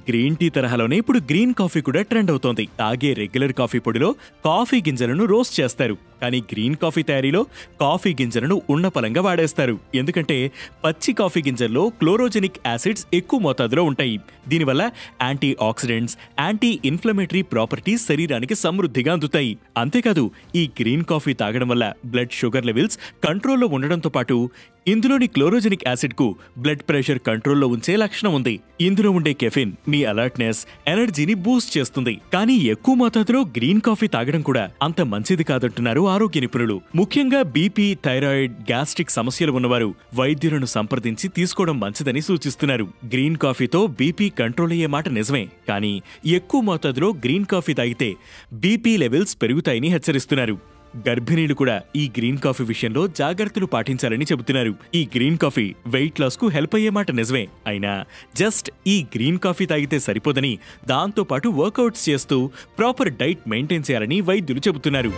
Green tea తరహాలోనే ఇప్పుడు green coffee కూడా ట్రెండ్ అవుతోంది. తాగే రెగ్యులర్ కాఫీ పొడిలో కాఫీ గింజలను రోస్ట్ చేస్తారు, కానీ గ్రీన్ కాఫీ తయారీలో కాఫీ గింజలను ఉన్నపలంగా వాడేస్తారు. ఎందుకంటే పచ్చి కాఫీ గింజల్లో క్లోరోజెనిక్ యాసిడ్స్ ఎక్కువ మోతాదులో ఉంటాయి. దీనివల్ల anti oxidants, anti inflammatory properties శరీరానికి సమృద్ధిగా అందుతాయి. అంతేకాదు ఈ గ్రీన్ కాఫీ తాగడం వల్ల బ్లడ్ షుగర్ లెవెల్స్ కంట్రోల్లో ఉండడంతో పాటు ఇందులోని క్లోరోజెనిక్ యాసిడ్ కు బ్లడ్ ప్రెషర్ కంట్రోల్లో ఉంచే లక్షణం ఉంది. ఇందులో ఉండే కెఫిన్ మీ అలర్ట్నెస్, ఎనర్జీని బూస్ట్ చేస్తుంది. కానీ ఎక్కువ మోతాదులో గ్రీన్ కాఫీ తాగడం కూడా అంత మంచిది కాదంటున్నారు ఆరోగ్య నిపుణులు. ముఖ్యంగా బీపీ, థైరాయిడ్, గ్యాస్ట్రిక్ సమస్యలు ఉన్నవారు వైద్యులను సంప్రదించి తీసుకోవడం మంచిదని సూచిస్తున్నారు. గ్రీన్ కాఫీతో బీపీ కంట్రోల్ అయ్యే మాట నిజమే, కానీ ఎక్కువ మోతాదులో గ్రీన్ కాఫీ తాగితే బీపీ లెవెల్స్ పెరుగుతాయని హెచ్చరిస్తున్నారు. గర్భిణీలు కూడా ఈ గ్రీన్ కాఫీ విషయంలో జాగ్రత్తలు పాటించాలని చెబుతున్నారు. ఈ గ్రీన్ కాఫీ వెయిట్ లాస్ కు హెల్ప్ అయ్యే మాట నిజమే, అయినా జస్ట్ ఈ గ్రీన్ కాఫీ తాగితే సరిపోదని దాంతో పాటు వర్కౌట్స్ చేస్తూ ప్రాపర్ డైట్ మెయింటైన్ చేయాలని వైద్యులు చెబుతున్నారు.